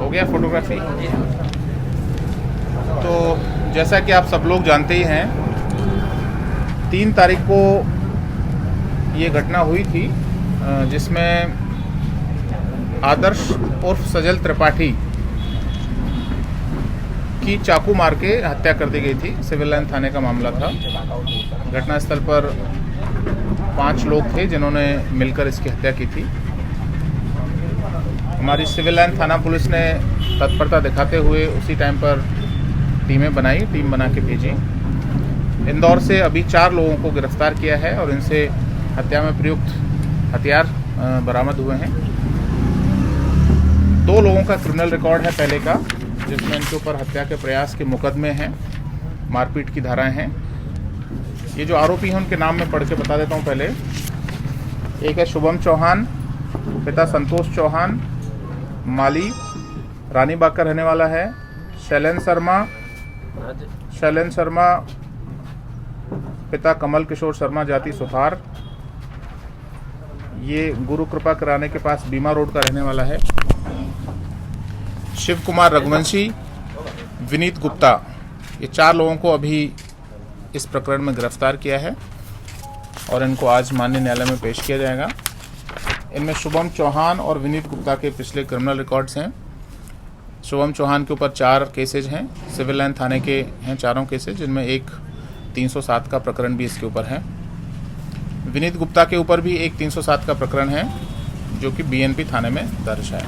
हो गया फोटोग्राफी। तो जैसा कि आप सब लोग जानते ही हैं, 3 तारीख को ये घटना हुई थी जिसमें आदर्श उर्फ सजल त्रिपाठी की चाकू मार के हत्या कर दी गई थी। सिविल लाइन थाने का मामला था। घटनास्थल पर 5 लोग थे जिन्होंने मिलकर इसकी हत्या की थी। हमारी सिविल लाइन थाना पुलिस ने तत्परता दिखाते हुए उसी टाइम पर टीम बना के भेजी। इंदौर से अभी 4 लोगों को गिरफ्तार किया है और इनसे हत्या में प्रयुक्त हथियार बरामद हुए हैं। 2 लोगों का क्रिमिनल रिकॉर्ड है पहले का, जिसमें इनके ऊपर हत्या के प्रयास के मुकदमे हैं, मारपीट की धाराएं हैं। ये जो आरोपी हैं उनके नाम में पढ़ के बता देता हूँ पहले। एक है शुभम चौहान, पिता संतोष चौहान, माली रानीबाग का रहने वाला है। शैलेंद्र शर्मा पिता कमल किशोर शर्मा, जाति सुथार। ये गुरु कृपा कराने के पास बीमा रोड का रहने वाला है। शिव कुमार रघुवंशी, विनीत गुप्ता, ये 4 लोगों को अभी इस प्रकरण में गिरफ्तार किया है और इनको आज माननीय न्यायालय में पेश किया जाएगा। इनमें शुभम चौहान और विनीत गुप्ता के पिछले क्रिमिनल रिकॉर्ड्स हैं। शुभम चौहान के ऊपर 4 केसेज हैं, सिविल लाइन थाने के हैं 4 केसेज, जिनमें एक 307 का प्रकरण भी इसके ऊपर है। विनीत गुप्ता के ऊपर भी एक 307 का प्रकरण है जो कि बीएनपी थाने में दर्ज है।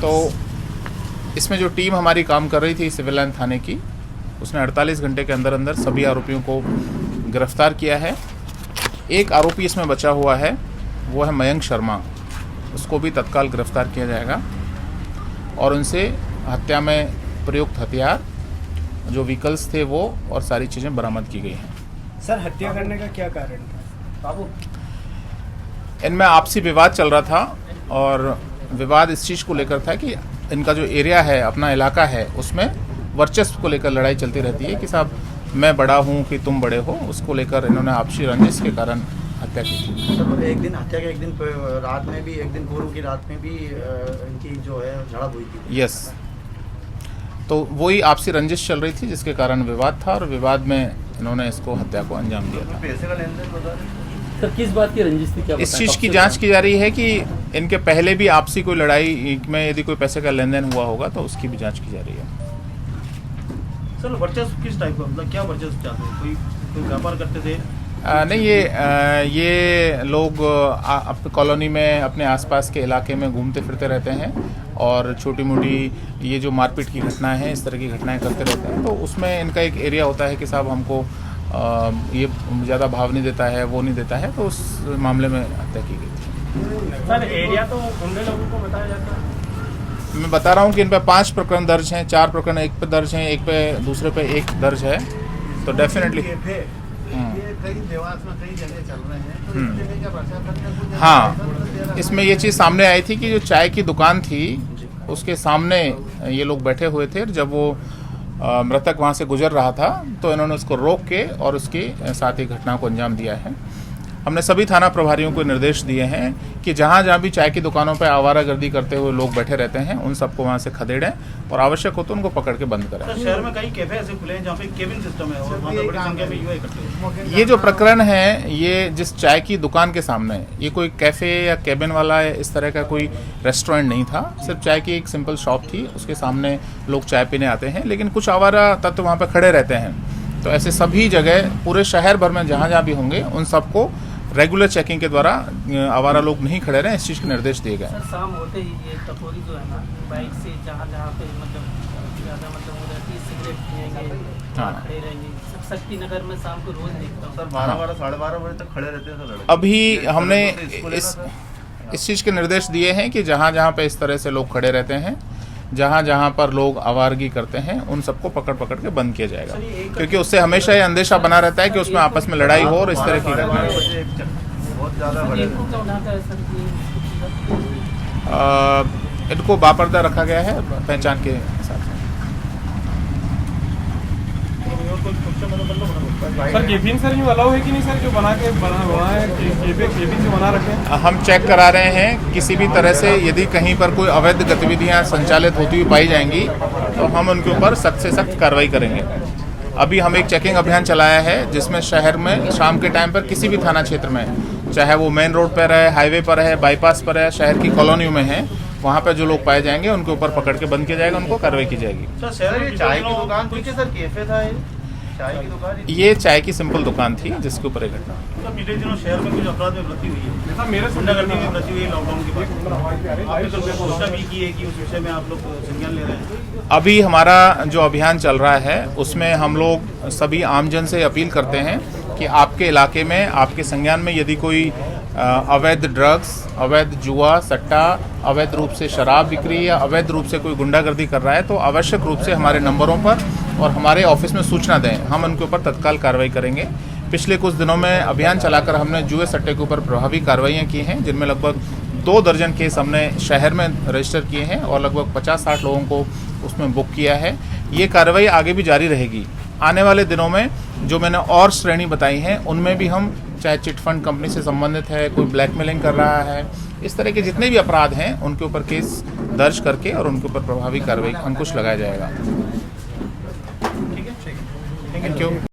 तो इसमें जो टीम हमारी काम कर रही थी सिविल लाइन थाने की, उसने 48 घंटे के अंदर अंदर सभी आरोपियों को गिरफ्तार किया है। एक आरोपी इसमें बचा हुआ है, वो है मयंक शर्मा। उसको भी तत्काल गिरफ्तार किया जाएगा और उनसे हत्या में प्रयुक्त हथियार, जो व्हीकल्स थे वो और सारी चीज़ें बरामद की गई हैं। सर, हत्या करने का क्या कारण था बाबू? इनमें आपसी विवाद चल रहा था और विवाद इस चीज़ को लेकर था कि इनका जो एरिया है, अपना इलाका है, उसमें वर्चस्व को लेकर लड़ाई चलती रहती है कि साहब मैं बड़ा हूँ कि तुम बड़े हो। उसको लेकर इन्होंने आपसी रंजिश के कारण हत्या की थी। सर, एक दिन हत्या के एक दिन रात में भी, एक दिन पूर्व की रात में भी इनकी जो है झड़प हुई थी। यस, तो वही आपसी रंजिश चल रही थी जिसके कारण विवाद था और विवाद में इन्होंने इसको हत्या को अंजाम दिया था। पैसे का लेन देन बता रहे? सर, किस बात की रंजिश थी, क्या इस चीज़ की जांच की जा रही है कि इनके पहले भी आपसी कोई लड़ाई में यदि कोई पैसे का लेन देन हुआ होगा तो उसकी भी जांच की जा रही है। सर, वर्चस्व किस टाइप का, मतलब क्या वर्चस्व चाहते हैं? कोई व्यापार करते थे? नहीं, ये लोग अपने कॉलोनी में, अपने आसपास के इलाके में घूमते फिरते रहते हैं और छोटी मोटी ये जो मारपीट की घटनाएं हैं, इस तरह की घटनाएं करते रहते हैं। तो उसमें इनका एक एरिया होता है कि साहब हमको ये ज़्यादा भाव नहीं देता है, वो नहीं देता है, तो उस मामले में हत्या की गई थी। सर, एरिया तो उन लोगों को बताया जाता है। मैं बता रहा हूँ कि इन पे 5 प्रकरण दर्ज हैं, 4 प्रकरण एक पे दर्ज हैं, एक पे दूसरे पे एक दर्ज है। तो डेफिनेटली कई देवास में कई जगह चल रहे हैं, तो इसके लिए क्या प्रशासन ने कुछ? हाँ, इसमें ये चीज़ सामने आई थी कि जो चाय की दुकान थी उसके सामने ये लोग बैठे हुए थे। जब वो मृतक वहाँ से गुजर रहा था तो इन्होंने उसको रोक के और उसके साथ ही घटना को अंजाम दिया है। हमने सभी थाना प्रभारियों को निर्देश दिए हैं कि जहाँ जहाँ भी चाय की दुकानों पर आवारागर्दी करते हुए लोग बैठे रहते हैं, उन सबको वहाँ से खदेड़ें और आवश्यक हो तो उनको पकड़ के बंद करें। शहर में कई कैफे ऐसे खुले हैं जहाँ पे केबिन सिस्टम है और वहाँ पे बड़ी संख्या में युवा इकट्ठे हैं। ये जो प्रकरण है, ये जिस चाय की दुकान के सामने, ये कोई कैफ़े या केबिन वाला इस तरह का कोई रेस्टोरेंट नहीं था। सिर्फ चाय की एक सिंपल शॉप थी, उसके सामने लोग चाय पीने आते हैं, लेकिन कुछ आवारा तत्व वहाँ पर खड़े रहते हैं। तो ऐसे सभी जगह पूरे शहर भर में जहाँ जहाँ भी होंगे उन सबको रेगुलर चेकिंग के द्वारा आवारा लोग नहीं खड़े रहे, इस चीज़ के निर्देश दिए गए। सर, शाम होते ही ये टपोरी जो है ना, बाइक से जहाँ जहाँ पे ज़्यादा हो जाती है, सिगरेट पिएंगे, हाँ, खड़े रहेंगे। शक्ति नगर में शाम को रोज देखता हूँ सर, 12 साढ़े 12 बजे तक खड़े रहते हैं सर लड़के। अभी हमने इस चीज़ के निर्देश दिए हैं कि जहाँ जहाँ पे इस तरह से लोग खड़े रहते हैं, जहाँ जहाँ पर लोग आवारगी करते हैं, उन सबको पकड़ पकड़ के बंद किया जाएगा, क्योंकि उससे हमेशा ये अंदेशा बना रहता है कि उसमें आपस में लड़ाई हो और इस तरह की घटना। बहुत ज़्यादा बड़े इनको बापर्दा रखा गया है पहचान के हिसाब से। सर केबिन सर यूँ अलाउ है कि नहीं सर, जो बना है केबिन जो बना रखे हैं? हम चेक करा रहे हैं, किसी भी तरह से यदि कहीं पर कोई अवैध गतिविधियां संचालित होती हुई पाई जाएंगी तो हम उनके ऊपर सख्त से सख्त कार्रवाई करेंगे। अभी हम एक चेकिंग अभियान चलाया है जिसमें शहर में शाम के टाइम पर किसी भी थाना क्षेत्र में, चाहे वो मेन रोड पर है, हाईवे पर है, बाईपास पर है, शहर की कॉलोनियों में है, वहाँ पर जो लोग पाए जाएंगे उनके ऊपर पकड़ के बंद किया जाएगा, उनको कार्रवाई की जाएगी। सर ये चाय की दुकान थी कि सर कैफे था ये? चाय की दुकान ये चाय की सिंपल दुकान थी जिसके ऊपर एक घटना। मतलब पिछले दिनों शहर में कुछ अपराध में वृद्धि हुई है, सर मेरे गुंडागर्दी में वृद्धि हुई है लॉकडाउन के बाद। आपने कल घोषणा भी की है कि उस विषय में आप लोग संज्ञान ले रहे हैं। अभी हमारा जो अभियान चल रहा है उसमें हम लोग सभी आमजन से अपील करते हैं कि आपके इलाके में, आपके संज्ञान में यदि कोई अवैध ड्रग्स, अवैध जुआ, सट्टा, अवैध रूप से शराब बिक्री या अवैध रूप से कोई गुंडागर्दी कर रहा है तो आवश्यक रूप से हमारे नंबरों पर और हमारे ऑफिस में सूचना दें, हम उनके ऊपर तत्काल कार्रवाई करेंगे। पिछले कुछ दिनों में अभियान चलाकर हमने जुए सट्टे के ऊपर प्रभावी कार्रवाइयाँ की हैं, जिनमें लगभग 2 दर्जन केस हमने शहर में रजिस्टर किए हैं और लगभग 50-60 लोगों को उसमें बुक किया है। ये कार्रवाई आगे भी जारी रहेगी। आने वाले दिनों में जो मैंने और श्रेणी बताई हैं उनमें भी हम, चाहे चिट फंड कंपनी से संबंधित है, कोई ब्लैकमेलिंग कर रहा है, इस तरह के जितने भी अपराध हैं उनके ऊपर केस दर्ज करके और उनके ऊपर प्रभावी कार्रवाई अंकुश लगाया जाएगा। ठीक है, थैंक यू।